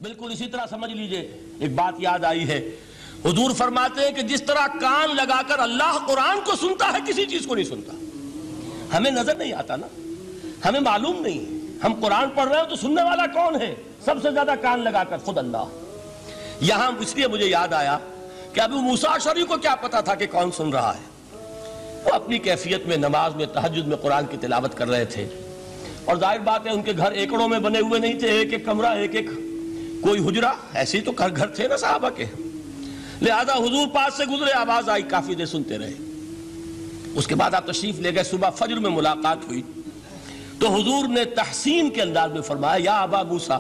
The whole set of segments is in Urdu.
بالکل اسی طرح سمجھ لیجئے، ایک بات یاد آئی ہے، حضور فرماتے ہیں کہ جس طرح کان لگا کر اللہ قرآن کو سنتا ہے کسی چیز کو نہیں سنتا. ہمیں نظر نہیں آتا نا، ہمیں معلوم نہیں ہے. ہم قرآن پڑھ رہے ہیں تو سننے والا کون ہے؟ سب سے زیادہ کان لگا کر خود اللہ. یہاں اس لیے مجھے یاد آیا کہ ابو موسیٰ اشعری کو کیا پتا تھا کہ کون سن رہا ہے. وہ اپنی کیفیت میں نماز میں تہجد میں قرآن کی تلاوت کر رہے تھے، اور ظاہر بات ہے ان کے گھر ایکڑوں میں بنے ہوئے نہیں تھے، ایک ایک کمرہ، ایک ایک کوئی حجرہ، ایسے ہی تو گھر تھے نا صحابہ کے. لہذا حضور پاس سے گزرے، آواز آئی، کافی دیر سنتے رہے. اس کے بعد آپ تشریف لے گئے، صبح فجر میں ملاقات ہوئی تو حضور نے تحسین کے انداز میں فرمایا، یا ابا موسیٰ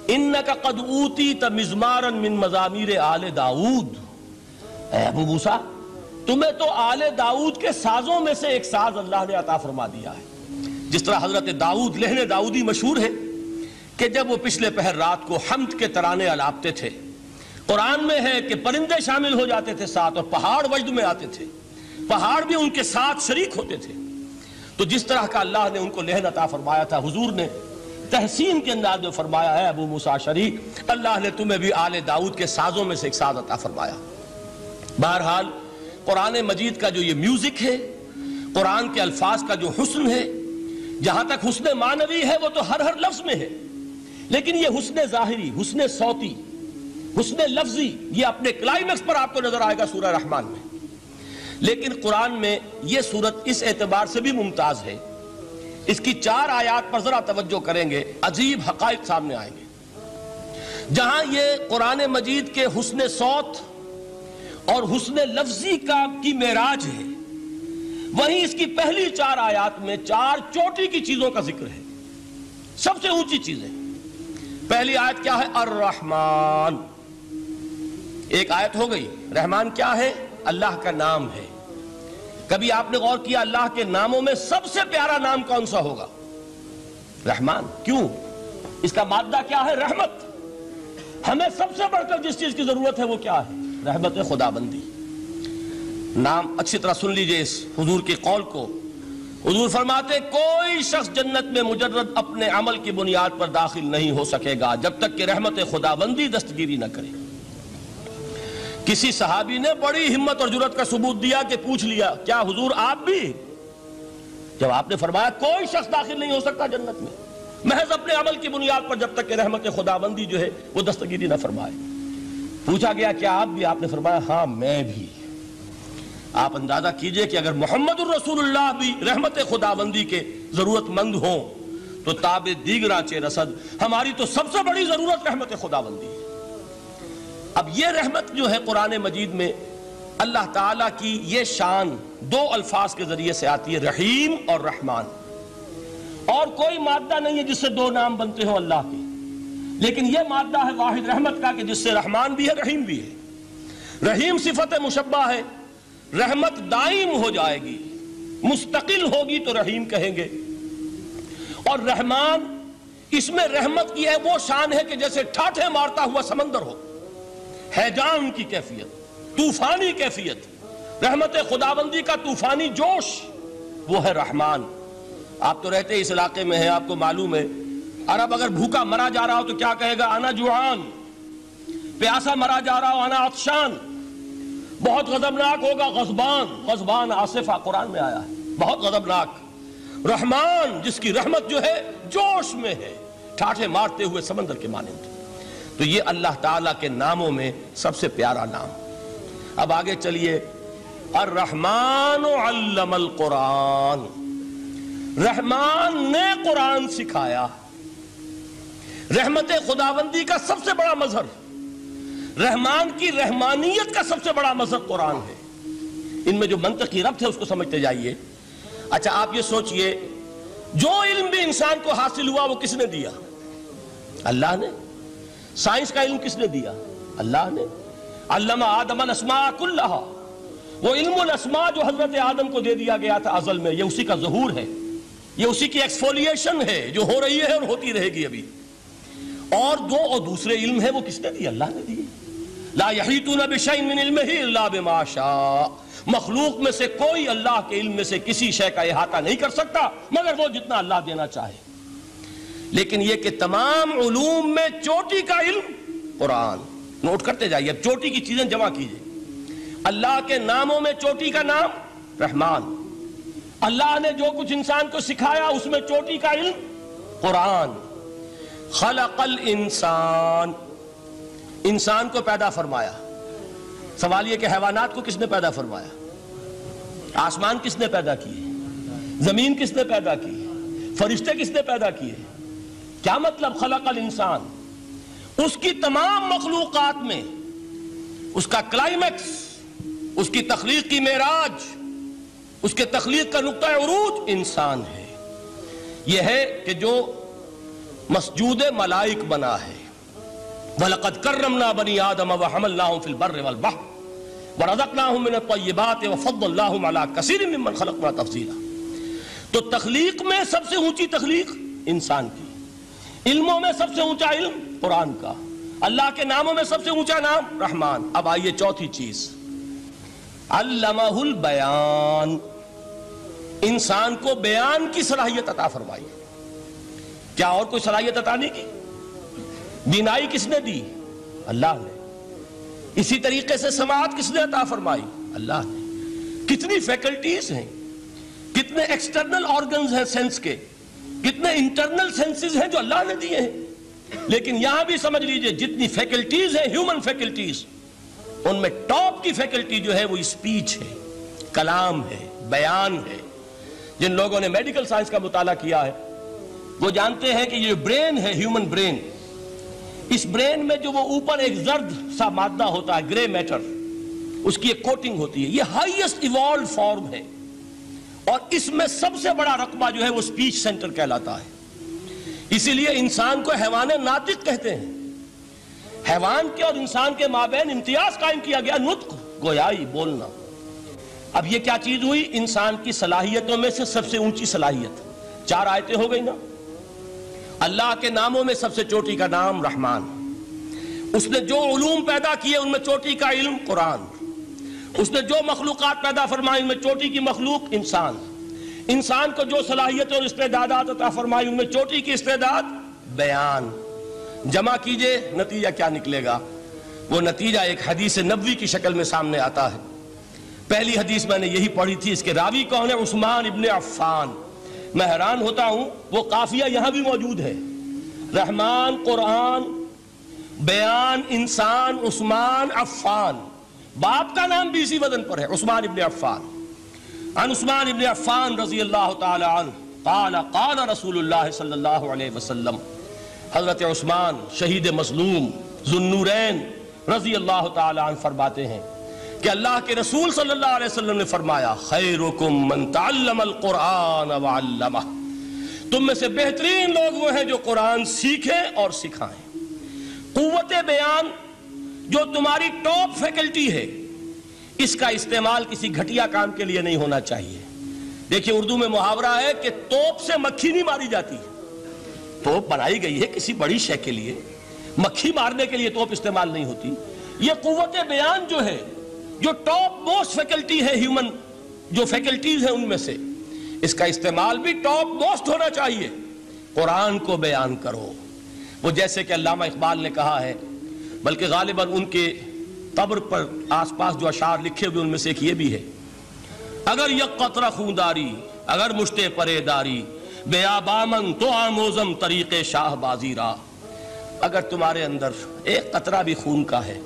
انک قد اوتیت مزمارا من مزامیر آل داؤد. اے ابو موسیٰ، تمہیں تو آل داؤد کے سازوں میں سے ایک ساز اللہ نے عطا فرما دیا ہے. جس طرح حضرت داؤد، لہن داؤدی مشہور ہے کہ جب وہ پچھلے پہر رات کو حمد کے ترانے الاپتے تھے، قرآن میں ہے کہ پرندے شامل ہو جاتے تھے ساتھ، اور پہاڑ وجد میں آتے تھے، پہاڑ بھی ان کے ساتھ شریک ہوتے تھے. تو جس طرح کا اللہ نے ان کو لہن عطا فرمایا تھا، حضور نے تحسین کے انداز میں فرمایا ہے ابو موسیٰ اشعری، اللہ نے تمہیں بھی آل داؤد کے سازوں میں سے ایک ساز عطا فرمایا. بہرحال قرآن مجید کا جو یہ میوزک ہے، قرآن کے الفاظ کا جو حسن ہے، جہاں تک حسن معنوی ہے وہ تو ہر لفظ میں ہے، لیکن یہ حسن ظاہری، حسن صوتی، حسن لفظی، یہ اپنے کلائمیکس پر آپ کو نظر آئے گا سورہ رحمان میں. لیکن قرآن میں یہ سورت اس اعتبار سے بھی ممتاز ہے، اس کی 4 آیات پر ذرا توجہ کریں گے، عجیب حقائق سامنے آئیں گے. جہاں یہ قرآن مجید کے حسن صوت اور حسن لفظی کی معراج ہے، وہیں اس کی پہلی 4 آیات میں 4 چوٹی کی چیزوں کا ذکر ہے، سب سے اونچی چیزیں. پہلی آیت کیا ہے؟ الرحمن. ایک آیت ہو گئی. رحمان کیا ہے؟ اللہ کا نام ہے. کبھی آپ نے غور کیا اللہ کے ناموں میں سب سے پیارا نام کون سا ہوگا؟ رحمان. کیوں؟ اس کا مادہ کیا ہے؟ رحمت. ہمیں سب سے بڑھ کر جس چیز کی ضرورت ہے وہ کیا ہے؟ رحمت خدا بندی. نام اچھی طرح سن لیجئے اس حضور کے قول کو. حضور فرماتے کوئی شخص جنت میں مجرد اپنے عمل کی بنیاد پر داخل نہیں ہو سکے گا جب تک کہ رحمت خدا بندی دستگیری نہ کرے. کسی صحابی نے بڑی ہمت اور جرأت کا ثبوت دیا کہ پوچھ لیا، کیا حضور آپ بھی؟ جب آپ نے فرمایا کوئی شخص داخل نہیں ہو سکتا جنت میں محض اپنے عمل کی بنیاد پر جب تک کہ رحمت خدا بندی جو ہے وہ دستگیری نہ فرمائے. پوچھا گیا کیا آپ بھی؟ آپ نے فرمایا ہاں میں بھی. آپ اندازہ کیجئے کہ اگر محمد الرسول اللہ بھی رحمت خدا بندی کے ضرورت مند ہوں تو تاب دیگراں چے رسد، ہماری تو سب سے بڑی ضرورت رحمت خدا بندی ہے. اب یہ رحمت جو ہے قرآن مجید میں اللہ تعالیٰ کی یہ شان 2 الفاظ کے ذریعے سے آتی ہے، رحیم اور رحمان. اور کوئی مادہ نہیں ہے جس سے 2 نام بنتے ہوں اللہ کے، لیکن یہ مادہ ہے واحد رحمت کا کہ جس سے رحمان بھی ہے رحیم بھی ہے. رحیم صفت مشبہ ہے، رحمت دائم ہو جائے گی، مستقل ہوگی تو رحیم کہیں گے. اور رحمان، اس میں رحمت کی ہے وہ شان ہے کہ جیسے ٹھاٹھے مارتا ہوا سمندر ہو، ہیجان کی کیفیت، طوفانی کیفیت، رحمت خداوندی کا طوفانی جوش، وہ ہے رحمان. آپ تو رہتے اس علاقے میں ہیں، آپ کو معلوم ہے عرب اگر بھوکا مرا جا رہا ہو تو کیا کہے گا؟ انا جوعان. پیاسا مرا جا رہا ہو انا عطشان. بہت غضبناک ہوگا غضبان. غضبان آصفہ قرآن میں آیا ہے، بہت غضبناک. رحمان جس کی رحمت جو ہے جوش میں ہے، ٹھاٹھے مارتے ہوئے سمندر کے مانند. تو یہ اللہ تعالیٰ کے ناموں میں سب سے پیارا نام. اب آگے چلیے. الرحمن علم القرآن. رحمان نے قرآن سکھایا. رحمت خداوندی کا سب سے بڑا مظہر، رحمان کی رحمانیت کا سب سے بڑا مظہر قرآن ہے. ان میں جو منطقی ربط ہے اس کو سمجھتے جائیے. اچھا آپ یہ سوچئے، جو علم بھی انسان کو حاصل ہوا وہ کس نے دیا؟ اللہ نے. سائنس کا علم کس نے دیا؟ اللہ نے. علم آدم الاسماء کلہا. وہ علم الاسماء جو حضرت آدم کو دے دیا گیا تھا ازل میں، یہ اسی کا ظہور ہے، یہ اسی کی ایکسفولیشن ہے جو ہو رہی ہے اور ہوتی رہے گی ابھی. اور دوسرے علم ہے وہ کس نے دی؟ اللہ نے دی. لا یحیطون بشیء من علمہ الا بما شاء. مخلوق میں سے کوئی اللہ کے علم میں سے کسی شے کا احاطہ نہیں کر سکتا مگر وہ جتنا اللہ دینا چاہے. لیکن یہ کہ تمام علوم میں چوٹی کا علم قرآن. نوٹ کرتے جائیے، اب چوٹی کی چیزیں جمع کیجئے. اللہ کے ناموں میں چوٹی کا نام رحمان. اللہ نے جو کچھ انسان کو سکھایا اس میں چوٹی کا علم قرآن. خلق الانسان، انسان کو پیدا فرمایا. سوال یہ کہ حیوانات کو کس نے پیدا فرمایا؟ آسمان کس نے پیدا کیے؟ زمین کس نے پیدا کی؟ فرشتے کس نے پیدا کیے؟ کیا مطلب خلق الانسان؟ اس کی تمام مخلوقات میں اس کا کلائمیکس، اس کی تخلیق کی معراج، اس کے تخلیق کا نقطہ عروج انسان ہے. یہ ہے کہ جو مسجود ملائک بنا ہے. وَلَقَدْ كَرَّمْنَا بَنِي آدَمَ وَحَمَلْنَاهُمْ فِي الْبَرِّ وَالْبَحْرِ وَرَزَقْنَاهُمْ مِنَ الطَّيِّبَاتِ وَفَضَّلْنَاهُمْ عَلَى كَثِيرٍ مِّمَّنْ خَلَقْنَا تَفْضِيلًا. تو تخلیق میں سب سے اونچی تخلیق انسان کی، علموں میں سب سے اونچا علم قرآن کا، اللہ کے ناموں میں سب سے اونچا نام رحمان. اب آئیے چوتھی چیز، علمہ البیان، انسان کو بیان کی صلاحیت عطا فرمائی. کیا اور کوئی صلاحیت عطا نہیں کی؟ بینائی کس نے دی؟ اللہ نے. اسی طریقے سے سماعت کس نے عطا فرمائی؟ اللہ نے. کتنی فیکلٹیز ہیں، کتنے ایکسٹرنل آرگنز ہیں سینس کے، کتنے انٹرنل سینسز ہیں جو اللہ نے دیے ہیں. لیکن یہاں بھی سمجھ لیجئے جتنی فیکلٹیز ہیں ہیومن فیکلٹیز، ان میں ٹاپ کی فیکلٹی جو ہے وہ اسپیچ ہے، کلام ہے، بیان ہے. جن لوگوں نے میڈیکل سائنس کا مطالعہ کیا ہے وہ جانتے ہیں کہ یہ برین ہے، ہیومن برین، اس برین میں جو وہ اوپر ایک زرد سا مادہ ہوتا ہے، گرے میٹر، اس کی ایک کوٹنگ ہوتی ہے، یہ ہائیسٹ ایوالوڈ فارم ہے. اور اس میں سب سے بڑا رقبہ جو ہے وہ اسپیچ سینٹر کہلاتا ہے. اسی لیے انسان کو حیوان ناطق کہتے ہیں. حیوان کے اور انسان کے مابین امتیاز قائم کیا گیا، نطق، گویائی، بولنا. اب یہ کیا چیز ہوئی؟ انسان کی صلاحیتوں میں سے سب سے اونچی صلاحیت. 4 آیتیں ہو گئی نا. اللہ کے ناموں میں سب سے چوٹی کا نام رحمان. اس نے جو علوم پیدا کیے ان میں چوٹی کا علم قرآن. اس نے جو مخلوقات پیدا فرمائی ان میں چوٹی کی مخلوق انسان. انسان کو جو صلاحیت اور استعدادات عطا فرمائی ان میں چوٹی کی استعداد بیان. جمع کیجئے نتیجہ کیا نکلے گا؟ وہ نتیجہ ایک حدیث نبوی کی شکل میں سامنے آتا ہے. پہلی حدیث میں نے یہی پڑھی تھی، اس کے راوی کون ہے؟ عثمان ابن عفان. میں حیران ہوتا ہوں وہ قافیہ یہاں بھی موجود ہے، رحمان قرآن، بیان انسان، عثمان عفان. باپ کا نام بھی اسی وزن پر ہے، عثمان ابن عفان. عن عثمان ابن عفان رضی اللہ تعالی عنہ قال قال رسول اللہ صلی اللہ علیہ وسلم. حضرت عثمان شہید مظلوم ذو النورین رضی اللہ تعالی عنہ فرماتے ہیں کہ اللہ کے رسول صلی اللہ علیہ وسلم نے فرمایا خیرکم من تعلم القرآن وعلمہ. تم میں سے بہترین لوگ وہ ہیں جو قرآن سیکھیں اور سکھائیں. قوت بیان جو تمہاری ٹاپ فیکلٹی ہے، اس کا استعمال کسی گھٹیا کام کے لیے نہیں ہونا چاہیے. دیکھیں اردو میں محاورہ ہے کہ توپ سے مکھی نہیں ماری جاتی. توپ بنائی گئی ہے کسی بڑی شے کے لیے، مکھی مارنے کے لیے توپ استعمال نہیں ہوتی. یہ قوت بیان جو ہے، جو ٹاپ موسٹ فیکلٹی ہے ہیومن، جو فیکلٹیز ہیں ان میں سے، اس کا استعمال بھی ٹاپ موسٹ ہونا چاہیے. قرآن کو بیان کرو. وہ جیسے کہ علامہ اقبال نے کہا ہے، بلکہ غالباً ان کے قبر پر آس پاس جو اشعار لکھے ہوئے ان میں سے ایک یہ بھی ہے، اگر یک قطرہ خونداری اگر مشتے پرے داری بیابامن تو آموزم طریق شاہ بازی را. اگر تمہارے اندر ایک قطرہ بھی خون کا ہے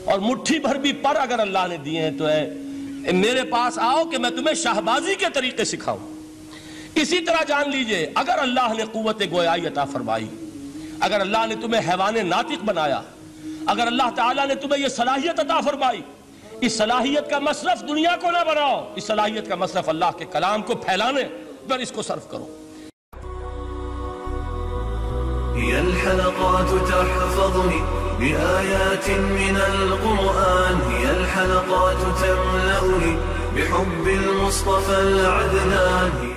اور مٹھی بھر بھی پر اگر اللہ نے دیے ہیں تو میرے پاس آؤ کہ میں تمہیں شاہبازی کے طریقے سکھاؤں. اسی طرح جان لیجئے اگر اللہ نے قوت گویائی عطا فرمائی، اگر اللہ نے تمہیں حیوان ناطق بنایا، اگر اللہ تعالیٰ نے تمہیں یہ صلاحیت عطا فرمائی، اس صلاحیت کا مصرف دنیا کو نہ بناؤ، اس صلاحیت کا مصرف اللہ کے کلام کو پھیلانے پر اس کو صرف کرو. هي الحلقات تحفظني بآيات من القرآن، هي الحلقات تملأني بحب المصطفى العدنان.